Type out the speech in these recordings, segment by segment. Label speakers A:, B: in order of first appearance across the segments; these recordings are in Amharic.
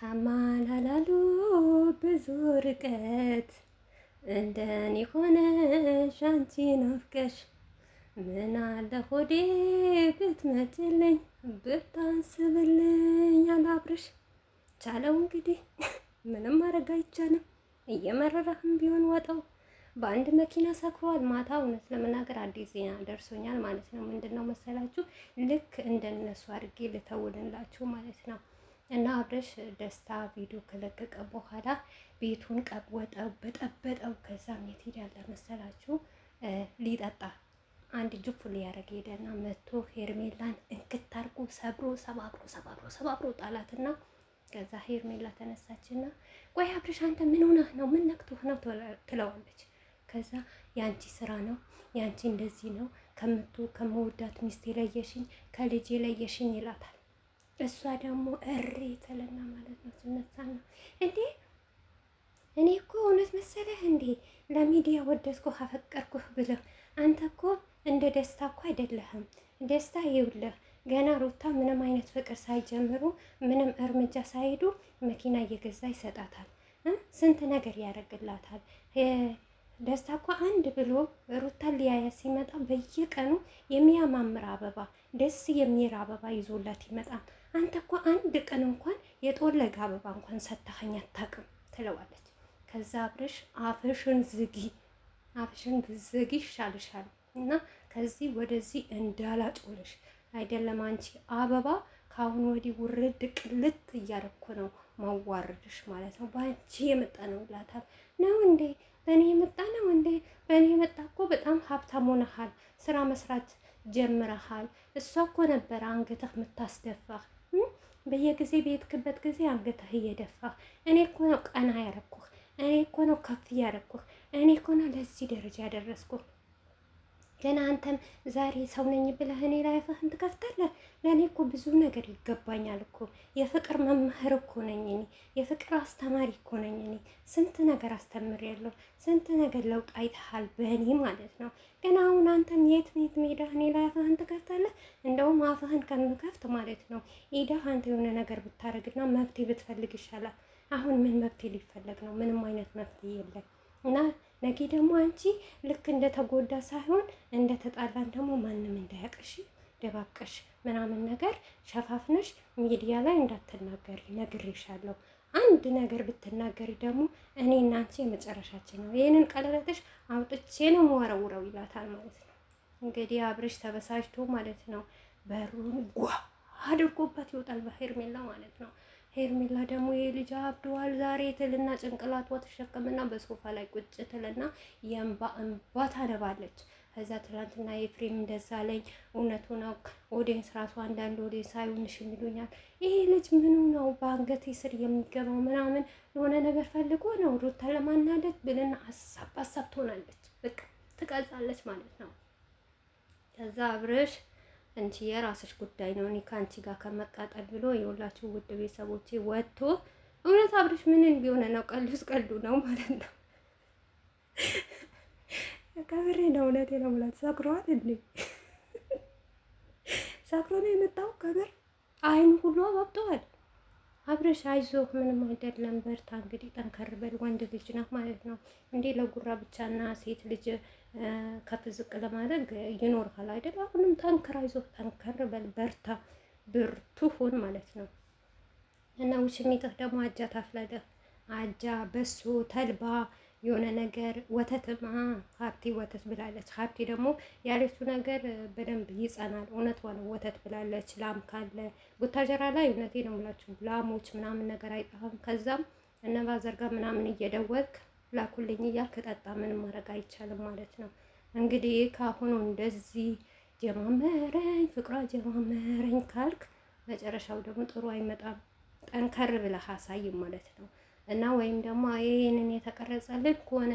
A: ከማላላሉ ብዙ ርቀት እንደኔ ሆነሽ አንቺ ናፍቀሽ ምን አለ ሆዴ ብትመጪልኝ ብታስብልኝ አላብርሽ ቻለው። እንግዲህ ምንም ማድረግ አይቻልም። እየመረረህም ቢሆን ዋጠው። በአንድ መኪና ሰክሯል። ማታ እውነት ለመናገር አዲስ ዜና ደርሶኛል ማለት ነው። ምንድን ነው መሰላችሁ? ልክ እንደነሱ አድርጌ ልተውልላችሁ ማለት ነው። እና አብርሽ ደስታ ቪዲዮ ከለቀቀ በኋላ ቤቱን ቀወጠው በጠበጠው። ከዛም የት ሄዳለ መሰላችሁ? ሊጠጣ አንድ ጅፉ ሊያደርግ ሄደና መቶ ሄርሜላን እንክት አድርጎ ሰባብሮ ጣላትና ከዛ ሄርሜላ ተነሳችና ቆይ አብርሽ አንተ ምን ሆነህ ነው? ምን ነክቶህ ነው ትለዋለች። ከዛ የአንቺ ስራ ነው፣ የአንቺ እንደዚህ ነው፣ ከመወዳት ሚስቴ ለየሽኝ፣ ከልጄ ለየሽኝ ይላታል። እሷ ደግሞ እሪ ተለና ማለት ነው ትነሳና እንዴ እኔ እኮ እውነት መሰለህ እንዴ ለሚዲያ ወደድኩህ አፈቀርኩህ ብለህ አንተ እኮ እንደ ደስታ እኮ አይደለህም። ደስታ ይውልህ ገና ሩታ ምንም አይነት ፍቅር ሳይጀምሩ ምንም እርምጃ ሳይሄዱ መኪና እየገዛ ይሰጣታል። ስንት ነገር ያደርግላታል። ደስታ እኮ አንድ ብሎ ሩታን ሊያያ ሲመጣ በየቀኑ የሚያማምር አበባ ደስ የሚል አበባ ይዞላት ይመጣል። አንተ እኮ አንድ ቀን እንኳን የጦለገ አበባ እንኳን ሰጥተኸኝ አታውቅም ትለዋለች። ከዛ አብርሽ አፍሽን ዝጊ ይሻልሻል እና ከዚህ ወደዚህ እንዳላጮልሽ አይደለም አንቺ አበባ ከአሁን ወዲህ ውርድ ቅልት እያደረኩ ነው ማዋረድሽ ማለት ነው። በአንቺ የመጣ ነው ይላታል። ነው እንዴ? በእኔ የመጣ ነው እንዴ? በእኔ የመጣ እኮ በጣም ሀብታም ሆነሃል፣ ስራ መስራት ጀምረሃል። እሷ እኮ ነበረ አንገትህ የምታስደፋህ በየጊዜ በሄድክበት ጊዜ አንገትህ እየደፋህ። እኔ እኮ ነው ቀና ያረኩህ፣ እኔ እኮ ነው ከፍ ያረኩህ፣ እኔ እኮ ነው ለዚህ ደረጃ ያደረስኩህ። ገና አንተም ዛሬ ሰው ነኝ ብለህ እኔ ላይ አፍህን ትከፍታለህ። ለእኔ እኮ ብዙ ነገር ይገባኛል እኮ። የፍቅር መምህር እኮ ነኝ እኔ፣ የፍቅር አስተማሪ እኮ ነኝ እኔ። ስንት ነገር አስተምሬያለሁ፣ ስንት ነገር ለውጥ አይተሃል በእኔ ማለት ነው። ግን አሁን አንተም የት ሜዳ እኔ ላይ አፍህን ትከፍታለህ። እንደውም አፍህን ከምከፍት ማለት ነው ኢዳህ አንተ የሆነ ነገር ብታረግና መፍትሄ ብትፈልግ ይሻላል። አሁን ምን መፍትሄ ሊፈለግ ነው? ምንም አይነት መፍትሄ የለም። እና ነገ ደግሞ አንቺ ልክ እንደተጎዳ ሳይሆን እንደተጣላን ደግሞ ማንም እንዳያቅሽ ደባቀሽ ምናምን ነገር ሸፋፍነሽ ሚዲያ ላይ እንዳትናገሪ ነግሬሻለሁ። አንድ ነገር ብትናገሪ ደግሞ እኔ እና አንቺ የመጨረሻችን ነው። ይህንን ቀለበትሽ አውጥቼ ነው መወረውረው ይላታል ማለት ነው። እንግዲህ አብርሽ ተበሳጭቶ ማለት ነው በሩን ጓ አድርጎበት ይወጣል በሄርሜላ ማለት ነው። ሄርሜላ ደግሞ የልጅ አብደዋል ዛሬ ትልና ጭንቅላቷ ተሸከምና በሶፋ ላይ ቁጭ ትልና እንባ ታነባለች። ከዛ ትናንትና የፍሬም እንደዛ አለኝ እውነቱ ነው። ኦዲየንስ ራሱ አንዳንድ ኦዲየንስ አይሆንሽ የሚሉኛል። ይሄ ልጅ ምኑ ነው በአንገቴ ስር የሚገባው ምናምን የሆነ ነገር ፈልጎ ነው ሩታ ለማናደድ ብልና ሀሳብ ትሆናለች። በቃ ትቀዛለች ማለት ነው። ከዛ አብርሽ እንቺ የራስሽ ጉዳይ ነው፣ እኔ ከአንቺ ጋር ከመቃጠል ብሎ የሁላችሁ ውድ ቤተሰቦቼ ወጥቶ እውነት አብርሽ ምንን ቢሆን ነው ቀልዱ ነው ማለት ነው። ከብሬ ነው እውነቴ ነው ማለት ሰክሯል እንዴ? ሰክሮ ነው የመጣው ከብር አይኑ ሁሉ አባብጠዋል። አብርሽ አይዞህ ምንም አይደለም በርታ። እንግዲህ ጠንከር በል ወንድ ልጅ ነህ ማለት ነው። እንዴ ለጉራ ብቻና ሴት ልጅ ከፍ ዝቅ ለማድረግ ይኖርሃል አይደል? አሁንም ጠንከር አይዞህ ጠንከር በል በርታ ብርቱ ሁን ማለት ነው። እና ውሽሚትህ ደግሞ አጃ ታፍላለህ። አጃ በሶ ተልባ የሆነ ነገር ወተትማ ሀብቴ ወተት ብላለች። ሀብቴ ደግሞ ያለችው ነገር በደንብ ይጸናል። እውነት ነው ወተት ብላለች። ላም ካለ ቡታጀራ ላይ እውነቴ ነው የምላችሁ ላሞች ምናምን ነገር አይጠፋም። ከዛም እነባዘርጋ ምናምን እየደወልክ ላኩልኝ እያልክ ጠጣ። ምንም ማድረግ አይቻልም ማለት ነው። እንግዲህ ካሁኑ እንደዚህ ጀማመረኝ ፍቅሯ ጀማመረኝ ካልክ መጨረሻው ደግሞ ጥሩ አይመጣም። ጠንከር ብለህ አሳይም ማለት ነው። እና ወይም ደግሞ ይሄንን የተቀረጸልን ከሆነ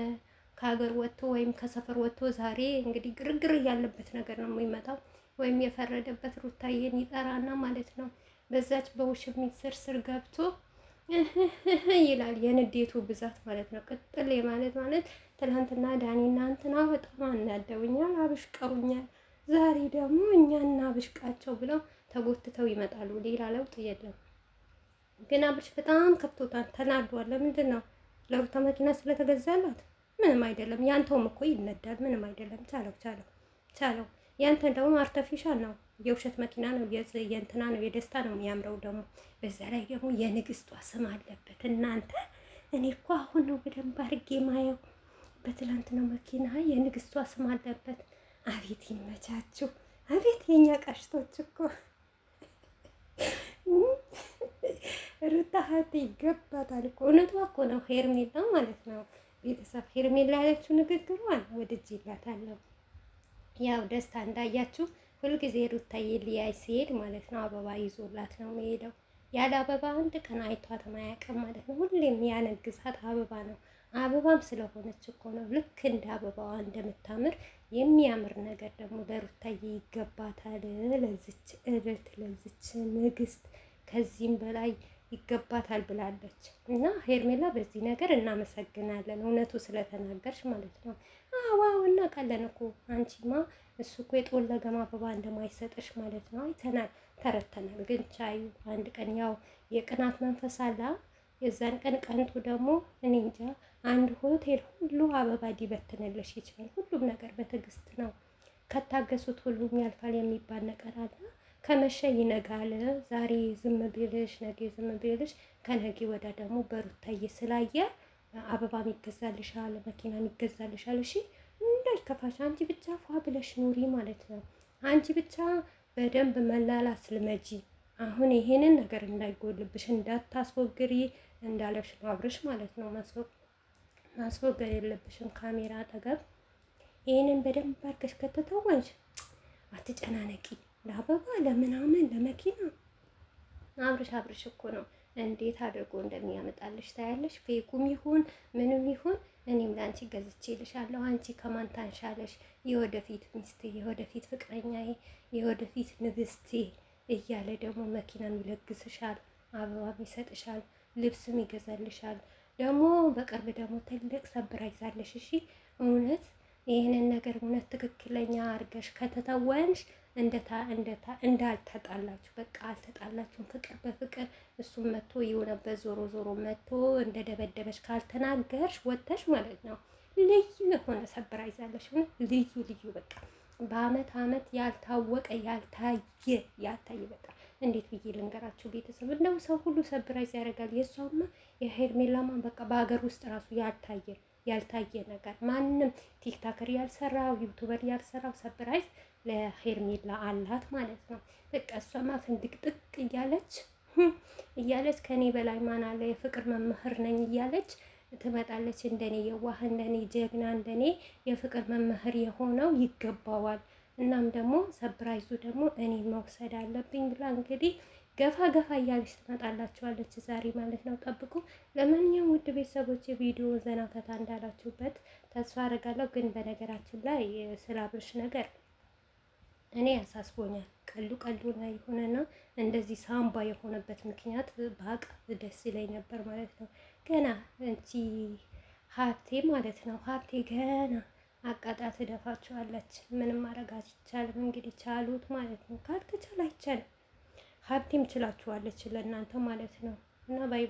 A: ከሀገር ወጥቶ ወይም ከሰፈር ወጥቶ ዛሬ እንግዲህ ግርግር ያለበት ነገር ነው የሚመጣው። ወይም የፈረደበት ሩታዬን ይጠራና ማለት ነው በዛች በውሽሚት ስር ገብቶ ይላል። የንዴቱ ብዛት ማለት ነው። ቅጥል ማለት ትናንትና ዳኒና እንትና በጣም አናደውኛል፣ አብሽቀሩኛል። ዛሬ ደግሞ እኛና አብሽቃቸው ብለው ተጎትተው ይመጣሉ። ሌላ ለውጥ የለም። ግን አብርሽ በጣም ከፍቶታል፣ ተናዷል። ለምንድን ነው? ለሩታ መኪና ስለተገዛላት? ምንም አይደለም። ያንተውም እኮ ይነዳል። ምንም አይደለም። ቻለው ቻለው ቻለው። ያንተን ደግሞ አርተፊሻል ነው፣ የውሸት መኪና ነው፣ የእንትና ነው፣ የደስታ ነው የሚያምረው ደግሞ። በዛ ላይ ደግሞ የንግስቷ ስም አለበት። እናንተ እኔ እኮ አሁን ነው በደንብ አድርጌ ማየው። በትላንትናው መኪና የንግስቷ ስም አለበት። አቤት ይመቻችሁ። አቤት የኛ ቀሽቶች እኮ ሩታ ሀብቴ ይገባታል እኮ። እውነቷ እኮ ነው። ሄርሜላ ማለት ነው ቤተሰብ፣ ሄርሜላ ያለችው ንግግሯን ወድጄላታለሁ። ያው ደስታ እንዳያችሁ ሁልጊዜ ሩታዬ ሊያይ ሲሄድ ማለት ነው አበባ ይዞላት ነው የሚሄደው። ያለ አበባ አንድ ቀን አይቷት አያውቅም ማለት ነው። ሁሌም ያነግሳት አበባ ነው። አበባም ስለሆነች እኮ ነው ልክ እንደ አበባዋ እንደምታምር የሚያምር ነገር ደግሞ ለሩታዬ ይገባታል። ለዚች እርት ለዚች ንግስት ከዚህም በላይ ይገባታል ብላለች። እና ሄርሜላ በዚህ ነገር እናመሰግናለን፣ እውነቱ ስለተናገርሽ ማለት ነው። አዋው እናውቃለን እኮ አንቺማ እሱ እኮ የጦለገማ አበባ እንደማይሰጥሽ ማለት ነው አይተናል፣ ተረተናል። ግን ቻዩ አንድ ቀን ያው የቅናት መንፈስ አለ። የዛን ቀን ቀንቱ ደግሞ እኔ እንጃ አንድ ሆቴል ሁሉ አበባ ሊበትንልሽ ይችላል። ሁሉም ነገር በትዕግስት ነው። ከታገሱት ሁሉም ያልፋል የሚባል ነገር አለ። ከመሸ ይነጋል። ዛሬ ዝም ቢልሽ ነገ ዝም ቢልሽ ከነገ ወዳ ደግሞ በሩታዬ ስላየ አበባም ይገዛልሻል፣ መኪናም ይገዛልሻል። እሺ እንዳይከፋሽ፣ አንቺ ብቻ ፏ ብለሽ ኑሪ ማለት ነው። አንቺ ብቻ በደንብ መላላስ ልመጂ። አሁን ይሄንን ነገር እንዳይጎልብሽ እንዳታስወግሪ እንዳለሽ ነው አብርሽ ማለት ነው። ማስወገድ የለብሽም ካሜራ አጠገብ። ይሄንን በደንብ አድርገሽ ከተተወንሽ አትጨናነቂ። ለአበባ ለምናምን ለመኪና አብርሽ እኮ ነው እንዴት አድርጎ እንደሚያመጣልሽ ታያለሽ። ፌኩም ይሁን ምንም ይሁን እኔም ለአንቺ ገዝቼልሻለሁ። አንቺ ከማን ታንሻለሽ? የወደፊት ሚስቴ፣ የወደፊት ፍቅረኛዬ፣ የወደፊት ንግስቴ እያለ ደግሞ መኪናም ይለግስሻል፣ አበባም ይሰጥሻል፣ ልብስም ይገዛልሻል። ደግሞ በቅርብ ደግሞ ትልቅ ሰብራይዝ አለሽ። እሺ እውነት ይህንን ነገር እውነት ትክክለኛ አድርገሽ ከተተወንሽ እንዳልተጣላችሁ በቃ አልተጣላችሁም፣ ፍቅር በፍቅር እሱም መጥቶ የሆነበት ዞሮ ዞሮ መጥቶ እንደደበደበች ካልተናገርሽ ወጥተሽ ማለት ነው ልዩ የሆነ ሰብራይዝ አለሽ። ልዩ ልዩ በቃ በአመት አመት ያልታወቀ ያልታየ በቃ እንዴት ብዬ ልንገራችሁ ቤተሰብ። እንደው ሰው ሁሉ ሰብራይዝ ያደርጋል። የእሷማ የሄርሜላማ በቃ በሀገር ውስጥ ራሱ ያልታየ ነገር ማንም ቲክታከር ያልሰራው ዩቱበር ያልሰራው ሰብራይዝ ለሄርሜላ አላት ማለት ነው። በቃ እሷማ ፍንድቅጥቅ እያለች ከኔ በላይ ማን አለ የፍቅር መምህር ነኝ እያለች ትመጣለች። እንደኔ የዋህ እንደኔ ጀግና እንደኔ የፍቅር መምህር የሆነው ይገባዋል። እናም ደግሞ ሰብራይዙ ደግሞ እኔ መውሰድ አለብኝ ብላ እንግዲህ ገፋ እያለች ትመጣላችኋለች ዛሬ ማለት ነው። ጠብቁ። ለማንኛውም ውድ ቤተሰቦች የቪዲዮ ዘና ፈታ እንዳላችሁበት ተስፋ አደርጋለሁ። ግን በነገራችን ላይ ስለ አብርሽ ነገር እኔ ያሳስቦኛል። ቀሉ ላይ የሆነና እንደዚህ ሳምባ የሆነበት ምክንያት ባቅ ደስ ይለኝ ነበር ማለት ነው። ገና እንቺ ሀብቴ ማለት ነው ሀብቴ ገና አቃጣ ትደፋችኋለች። ምንም ማድረግ አይቻልም። እንግዲህ ቻሉት ማለት ነው። ካልተቻለ አይቻልም። ሀብቴም ችላችኋለች ለእናንተ ማለት ነው። እና ባይ